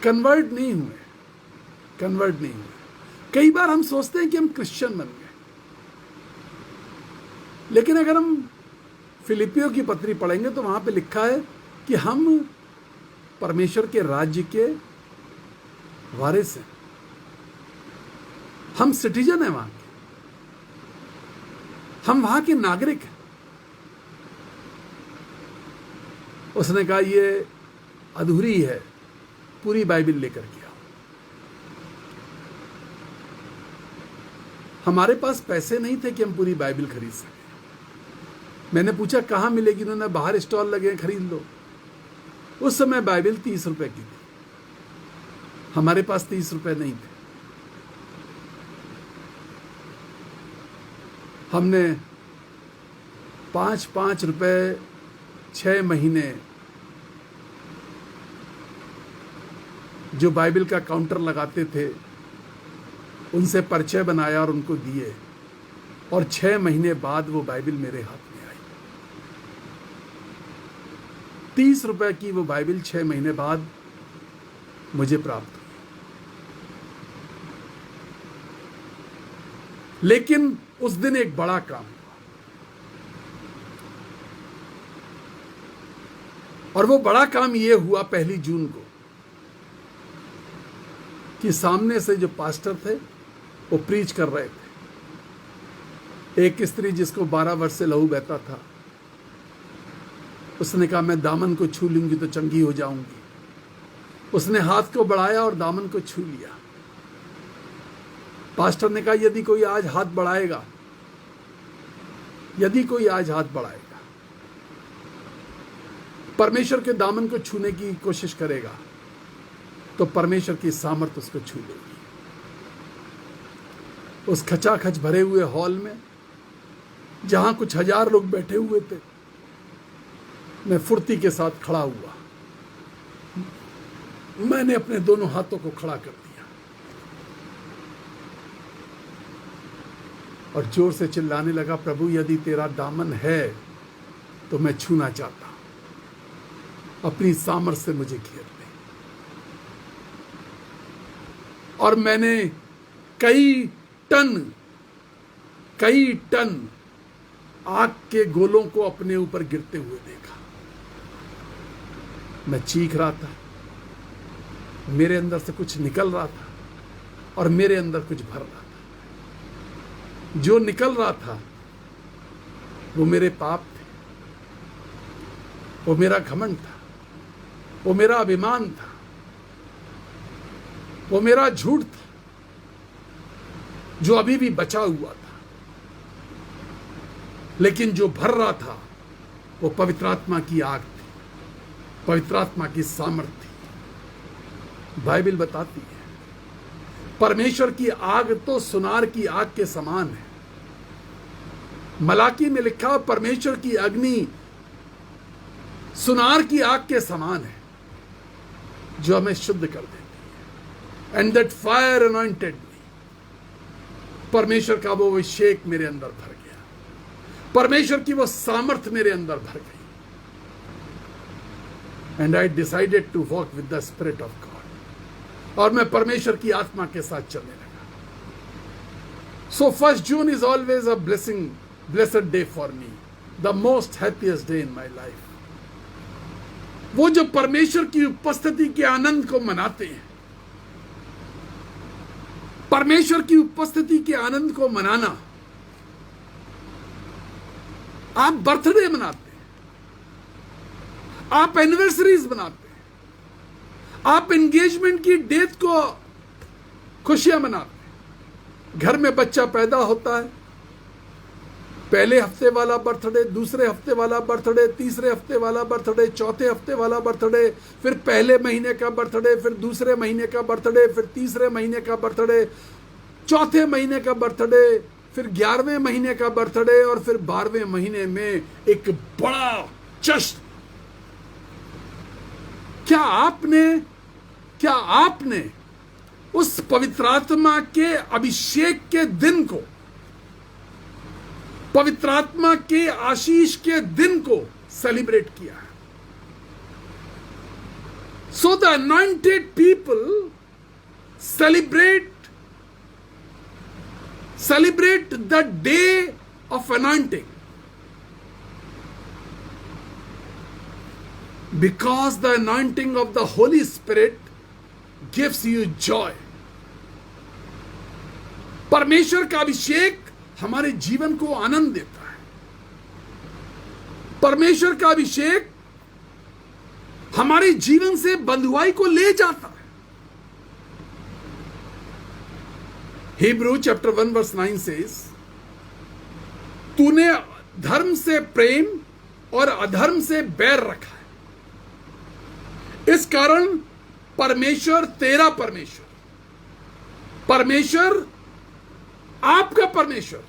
कन्वर्ट नहीं हुए। कई बार हम सोचते हैं कि हम क्रिश्चियन बन गए, लेकिन अगर हम फिलिपियों की पत्री पढ़ेंगे तो वहां पे लिखा है कि हम परमेश्वर के राज्य के वारिस हैं, हम सिटीजन हैं वहां के, हम वहां के नागरिक हैं। उसने कहा ये अधूरी है, पूरी बाइबल लेकर के आओ। हमारे पास पैसे नहीं थे कि हम पूरी बाइबल खरीद सके। मैंने पूछा कहाँ मिलेगी, उन्होंने बाहर स्टॉल लगे हैं, खरीद लो। उस समय बाइबल 30 रुपए की थी, हमारे पास 30 रुपए नहीं थे। हमने 5-5 रुपए 6 महीने जो बाइबल का काउंटर लगाते थे उनसे परिचय बनाया और उनको दिए, और 6 महीने बाद वो बाइबल मेरे हाथ में आई। 30 रुपए की वो बाइबल 6 महीने बाद मुझे प्राप्त हुई। लेकिन उस दिन एक बड़ा काम हुआ, और वो बड़ा काम ये हुआ 1 जून को कि सामने से जो पास्टर थे वो प्रीच कर रहे थे। एक स्त्री जिसको 12 वर्ष से लहू बहता था, उसने कहा मैं दामन को छू लूंगी तो चंगी हो जाऊंगी। उसने हाथ को बढ़ाया और दामन को छू लिया। पास्टर ने कहा यदि कोई आज हाथ बढ़ाएगा, यदि कोई आज हाथ बढ़ाएगा, परमेश्वर के दामन को छूने की कोशिश करेगा, तो परमेश्वर की सामर्थ उसको छू लेगी। उस खचाखच भरे हुए हॉल में जहां कुछ 1000 लोग बैठे हुए थे, मैं फुर्ती के साथ खड़ा हुआ। मैंने अपने दोनों हाथों को खड़ा कर दिया और जोर से चिल्लाने लगा, प्रभु यदि तेरा दामन है तो मैं छूना चाहता हूं, अपनी सामर्थ से मुझे घेर ले। और मैंने कई टन आग के गोलों को अपने ऊपर गिरते हुए देखा। मैं चीख रहा था, मेरे अंदर से कुछ निकल रहा था और मेरे अंदर कुछ भर रहा था। जो निकल रहा था वो मेरे पाप थे, वो मेरा घमंड था, वो मेरा अभिमान था, वो मेरा झूठ था जो अभी भी बचा हुआ था। लेकिन जो भर रहा था वो पवित्र आत्मा की आग थी, पवित्र आत्मा की सामर्थ थी। बाइबल बताती है परमेश्वर की आग तो सुनार की आग के समान है। मलाकी में लिखा परमेश्वर की अग्नि सुनार की आग के समान है जो हमें शुद्ध कर देती है। एंड दैट फायर अनॉइंटेड मी, परमेश्वर का वो अभिषेक मेरे अंदर भर गया, परमेश्वर की वो सामर्थ मेरे अंदर भर गई। And I decided to walk with the spirit of God, और मैं परमेश्वर की आत्मा के साथ चलने लगा। So 1 June is always a blessed day for me, the most happiest day in my life. वो जो परमेश्वर की उपस्थिति के आनंद को मनाते हैं, परमेश्वर की उपस्थिति के आनंद को मनाना, आप बर्थडे मनाते हैं, आप एनिवर्सरीज मनाते हैं, आप एंगेजमेंट की डेट को खुशियां मनाते हैं। घर में बच्चा पैदा होता है, पहले हफ्ते वाला बर्थडे, दूसरे हफ्ते वाला बर्थडे, तीसरे हफ्ते वाला बर्थडे, चौथे हफ्ते वाला बर्थडे, फिर पहले महीने का बर्थडे, फिर दूसरे महीने का बर्थडे, फिर तीसरे महीने का बर्थडे, चौथे महीने का बर्थडे, फिर 11वें महीने का बर्थडे, और फिर 12वें महीने में एक बड़ा जश्न। क्या आपने उस पवित्र आत्मा के अभिषेक के दिन को, पवित्र आत्मा के आशीष के दिन को सेलिब्रेट किया है? So the anointed people celebrate the day of anointing, because the anointing of the Holy Spirit gives you joy. परमेश्वर का अभिषेक हमारे जीवन को आनंद देता है। परमेश्वर का अभिषेक हमारे जीवन से बंधुआई को ले जाता है। हिब्रू चैप्टर 1 वर्स 9 सेज, तूने धर्म से प्रेम और अधर्म से बैर रखा है। इस कारण परमेश्वर, तेरा परमेश्वर, परमेश्वर आपका परमेश्वर,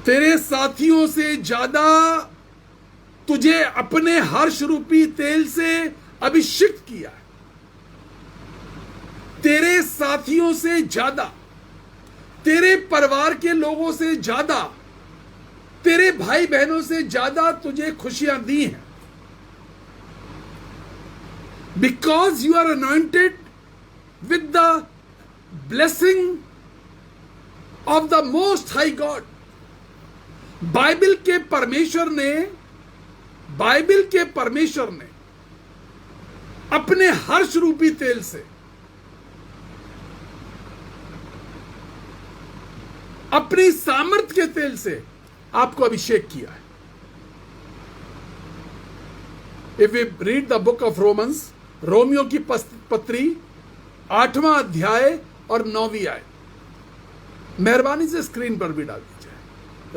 तेरे साथियों से ज्यादा तुझे अपने हर्ष रूपी तेल से अभिषिक्त किया है। तेरे साथियों से ज्यादा, तेरे परिवार के लोगों से ज्यादा, तेरे भाई बहनों से ज्यादा तुझे खुशियां दी हैं। Because you are anointed with the blessing of the most high God. Bible के परमेश्वर ने अपने हर्ष रूपी तेल से, अपनी सामर्थ के तेल से आपको अभिषेक किया है। If we read the book of Romans, रोमियो की पत्री 8वां अध्याय और 9वीं आयत, मेहरबानी से स्क्रीन पर भी डाल दीजिए।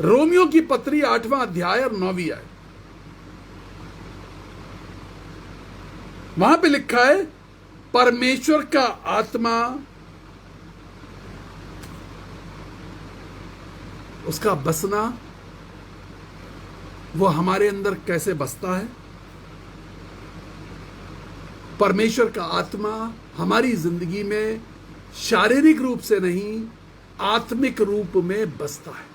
रोमियो की पत्री 8वां अध्याय और 9वीं आयत, वहां पे लिखा है, परमेश्वर का आत्मा, उसका बसना, वो हमारे अंदर कैसे बसता है। परमेश्वर का आत्मा हमारी जिंदगी में शारीरिक रूप से नहीं, आत्मिक रूप में बसता है।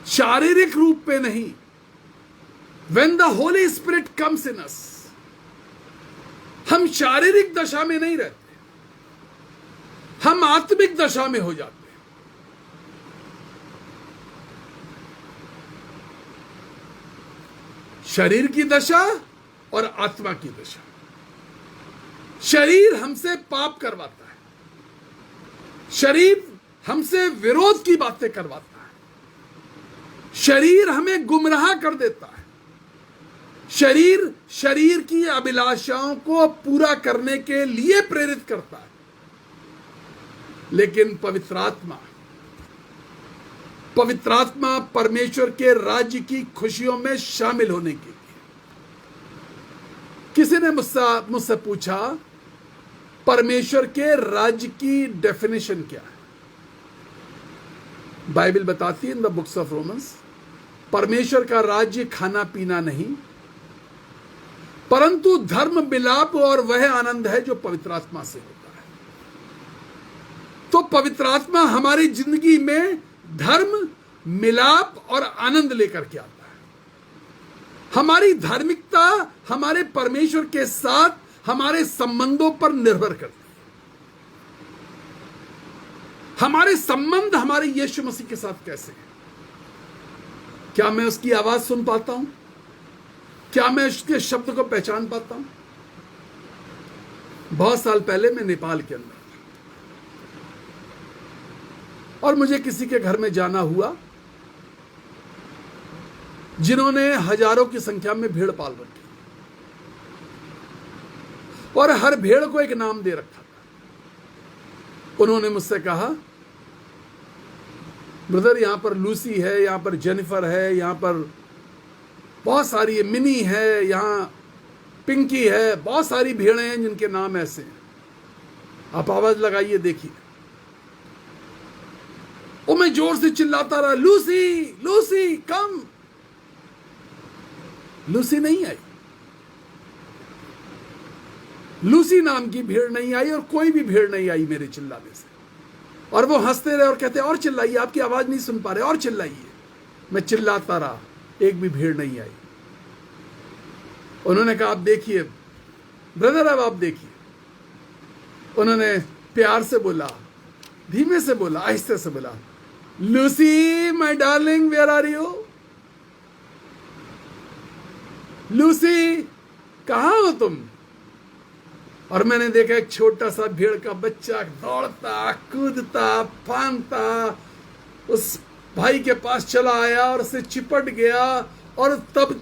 शारीरिक रूप में नहीं। When the Holy Spirit comes in us, हम शारीरिक दशा में नहीं रहते, हम आत्मिक दशा में हो जाते हैं। शरीर की दशा और आत्मा की दशा। शरीर हमसे पाप करवाता है, शरीर हमसे विरोध की बातें करवाता है, शरीर हमें गुमराह कर देता है, शरीर की अभिलाषाओं को पूरा करने के लिए प्रेरित करता है। लेकिन पवित्र आत्मा परमेश्वर के राज्य की खुशियों में शामिल होने के लिए। किसी ने मुझसे पूछा, परमेश्वर के राज्य की डेफिनेशन क्या है? बाइबल बताती है in the books of Romans, परमेश्वर का राज्य खाना पीना नहीं, परंतु धर्म, मिलाप और वह आनंद है जो पवित्र आत्मा से होता है। तो पवित्र आत्मा हमारी जिंदगी में धर्म, मिलाप और आनंद लेकर के आता है। हमारी धार्मिकता हमारे परमेश्वर के साथ हमारे संबंधों पर निर्भर करती है। हमारे संबंध हमारे यीशु मसीह के साथ कैसे हैं? क्या मैं उसकी आवाज सुन पाता हूं? क्या मैं उसके शब्द को पहचान पाता हूं? बहुत साल पहले मैं नेपाल के अंदर था और मुझे किसी के घर में जाना हुआ जिन्होंने हजारों की संख्या में भेड़ पाल रखी और हर भेड़ को एक नाम दे रखा था। उन्होंने मुझसे कहा, ब्रदर यहां पर लूसी है, यहां पर जेनिफर है, यहां पर बहुत सारी मिनी है, यहां पिंकी है, बहुत सारी भेड़ें हैं जिनके नाम ऐसे हैं, आप आवाज लगाइए देखिए। वो मैं जोर से चिल्लाता रहा, लूसी लूसी कम। लूसी नहीं आई, लूसी नाम की भेड़ नहीं आई और कोई भी भेड़ नहीं आई मेरे चिल्लाने से। और वो हंसते रहे और कहते और चिल्लाइए, आपकी आवाज नहीं सुन पा रहे, और चिल्लाइए। मैं चिल्लाता रहा, एक भी भीड़ नहीं आई। उन्होंने कहा, आप देखिए ब्रदर, अब आप देखिए। उन्होंने प्यार से बोला, धीमे से बोला, आहिस्ते से बोला, Lucy my darling where are you? Lucy कहां हो तुम? और मैंने देखा एक छोटा सा भेड़ का बच्चा दौड़ता, कूदता, फांगता उस भाई के पास चला आया और उससे चिपट गया, और तब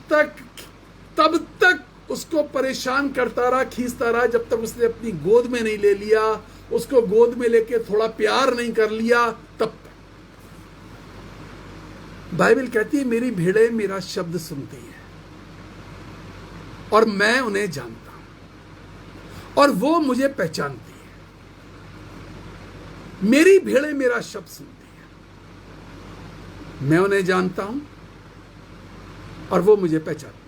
तक उसको परेशान करता रहा, खींचता रहा, जब तक उसने अपनी गोद में नहीं ले लिया, उसको गोद में लेके थोड़ा प्यार नहीं कर लिया, तब तक। बाइबल कहती है मेरी भेड़ें मेरा शब्द सुनती हैं और मैं उन्हें जानता हूं और वो मुझे पहचानती है। मेरी भेड़ें मेरा शब्द सुनती हैं, मैं उन्हें जानता हूं और वो मुझे पहचानती है।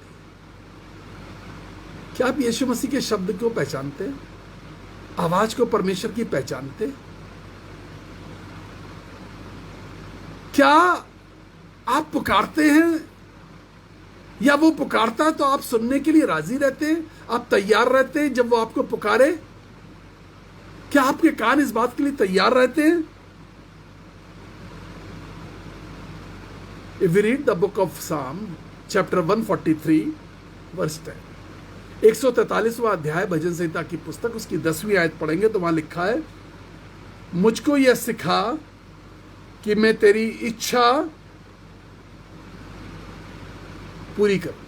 क्या आप यीशु मसीह के शब्द को पहचानते हैं? आवाज को परमेश्वर की पहचानते? क्या आप पुकारते हैं या वो पुकारता है तो आप सुनने के लिए राजी रहते हैं? आप तैयार रहते हैं जब वो आपको पुकारे? क्या आपके कान इस बात के लिए तैयार रहते हैं? If we read the book of Psalm, chapter 143, verse 10, 143वां अध्याय भजन संहिता की पुस्तक, उसकी 10वीं आयत पढ़ेंगे तो वहां लिखा है, मुझको यह सिखा कि मैं तेरी इच्छा पूरी करूं।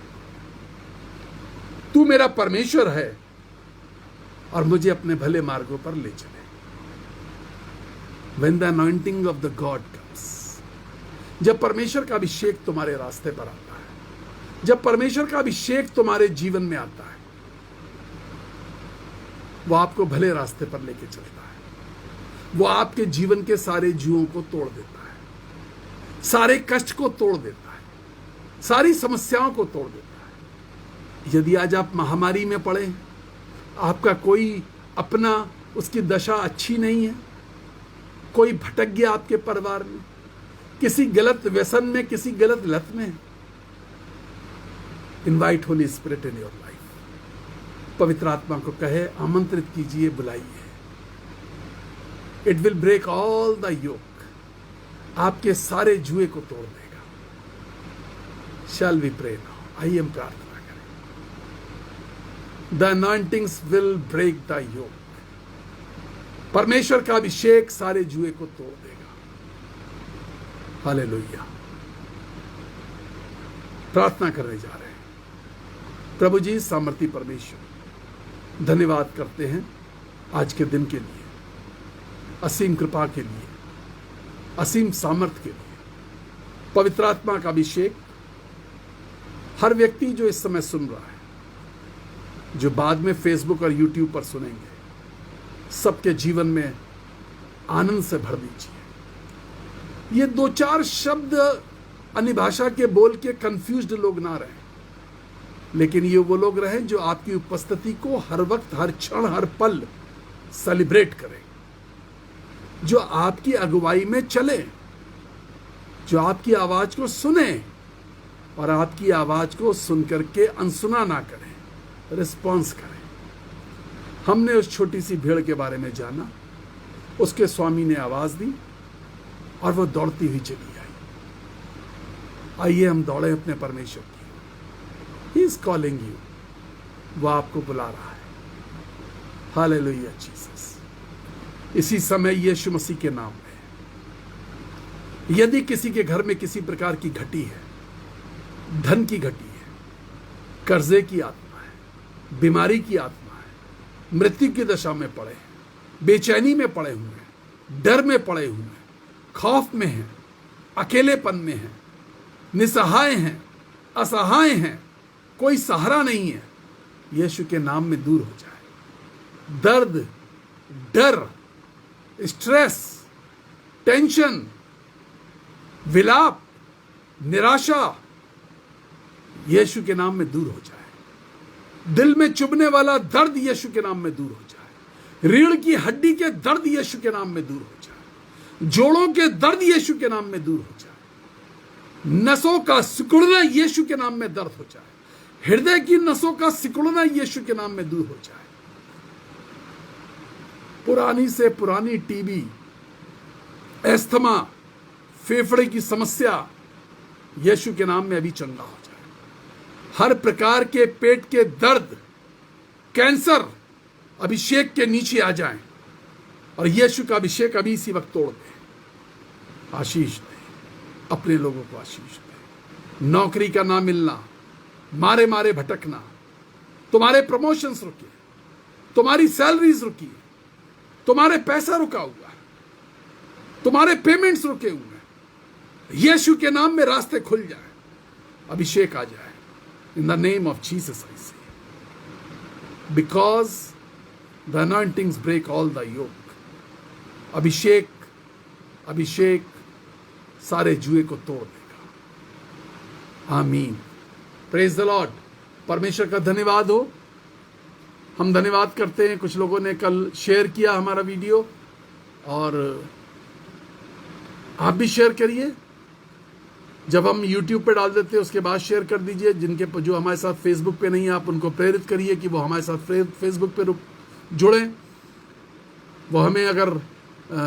तू मेरा परमेश्वर है और मुझे अपने भले मार्गों पर ले चले। When the anointing of the God comes, जब परमेश्वर का अभिषेक तुम्हारे रास्ते पर आता है, जब परमेश्वर का अभिषेक तुम्हारे जीवन में आता है, वो आपको भले रास्ते पर लेके चलता है। वो आपके जीवन के सारे जुओं को तोड़ देता है, सारे कष्ट को तोड़ देता है, सारी समस्याओं को तोड़ देता है। यदि आज आप महामारी में पड़े, आपका कोई अपना, उसकी दशा अच्छी नहीं है, कोई भटक गया आपके परिवार में, किसी गलत व्यसन में, किसी गलत लत में, invite Holy Spirit in your life. पवित्र आत्मा को कहे, आमंत्रित कीजिए, बुलाइए। It will break all the yoke, आपके सारे जुए को तोड़ देगा। Shall we pray now? आइए हम प्रार्थना करें। The anointings will break the yoke. परमेश्वर का अभिषेक सारे जुए को तोड़ देगा। हालेलुया। प्रार्थना करने जा रहे हैं। प्रभु जी, सामर्थी परमेश्वर, धन्यवाद करते हैं आज के दिन के लिए, असीम कृपा के लिए, असीम सामर्थ के लिए। पवित्र आत्मा का अभिषेक हर व्यक्ति जो इस समय सुन रहा है, जो बाद में फेसबुक और यूट्यूब पर सुनेंगे, सबके जीवन में आनंद से भर दीजिए। ये 2-4 शब्द अन्य भाषा के बोल के कंफ्यूज्ड लोग ना रहें, लेकिन ये वो लोग रहें जो आपकी उपस्थिति को हर वक्त, हर क्षण, हर पल सेलिब्रेट करें, जो आपकी अगुवाई में चले, जो आपकी आवाज को सुने और आपकी आवाज को सुनकर के अनसुना ना करें, रिस्पॉन्स करें। हमने उस छोटी सी भेड़ के बारे में जाना, उसके स्वामी ने आवाज दी और वो दौड़ती हुई चली आई। आइए हम दौड़े अपने परमेश्वर की। ही इज कॉलिंग यू, वो आपको बुला रहा है। Hallelujah Jesus. इसी समय यीशु मसीह के नाम में, यदि किसी के घर में किसी प्रकार की घटी है, धन की घटी है, कर्जे की आत्मा है, बीमारी की आत्मा है, मृत्यु की दशा में पड़े हैं, बेचैनी में पड़े हुए हैं, डर में पड़े हुए हैं, खौफ में हैं, अकेलेपन में हैं, निसहाय हैं, असहाय हैं, कोई सहारा नहीं है, यीशु के नाम में दूर हो जाए। दर्द, डर, स्ट्रेस, टेंशन, विलाप, निराशा यीशु के नाम में दूर हो जाए। दिल में चुभने वाला दर्द यीशु के नाम में दूर हो जाए। रीढ़ की हड्डी के दर्द यीशु के नाम में दूर हो जाए। जोड़ों के दर्द यीशु के नाम में दूर हो जाए। नसों का सिकुड़ना यीशु के नाम में दर्द हो जाए। हृदय की नसों का सिकुड़ना यीशु के नाम में दूर हो जाए। पुरानी से पुरानी टीबी, एस्थमा, फेफड़े की समस्या यीशु के नाम में अभी चंगा हो जाए। हर प्रकार के पेट के दर्द, कैंसर अभिषेक के नीचे आ जाएं और यीशु का अभिषेक अभी इसी वक्त तोड़ दे। आशीष दे, अपने लोगों को आशीष दे। नौकरी का ना मिलना, मारे मारे भटकना, तुम्हारे प्रमोशंस रुके, तुम्हारी सैलरीज रुकी, तुम्हारे पैसा रुका हुआ, तुम्हारे पेमेंट्स रुके हुए, यीशु के नाम में रास्ते खुल जाए, अभिषेक आ जाए। In the name of Jesus I say, because the anointings break all the yoke. अभिषेक, अभिषेक सारे जुए को तोड़ देगा। आमीन। Praise the Lord. परमेश्वर का धन्यवाद हो। हम धन्यवाद करते हैं, कुछ लोगों ने कल शेयर किया हमारा वीडियो, और आप भी शेयर करिए। जब हम YouTube पे डाल देते हैं उसके बाद शेयर कर दीजिए। जिनके जो हमारे साथ फेसबुक पे नहीं है, आप उनको प्रेरित करिए कि वो हमारे साथ फेसबुक पे जुड़ें। वो हमें अगर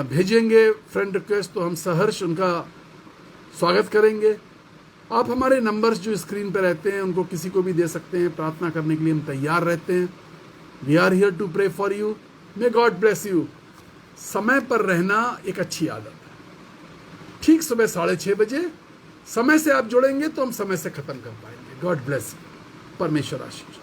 भेजेंगे फ्रेंड रिक्वेस्ट तो हम सहर्ष उनका स्वागत करेंगे। आप हमारे नंबर्स जो स्क्रीन पे रहते हैं उनको किसी को भी दे सकते हैं। प्रार्थना करने के लिए हम तैयार रहते हैं। We are here to pray for you. May God bless you. समय पर रहना एक अच्छी आदत है। ठीक सुबह 6:30 बजे समय से आप जुड़ेंगे तो हम समय से खत्म कर पाएंगे। God bless you. परमेश्वर आशीष।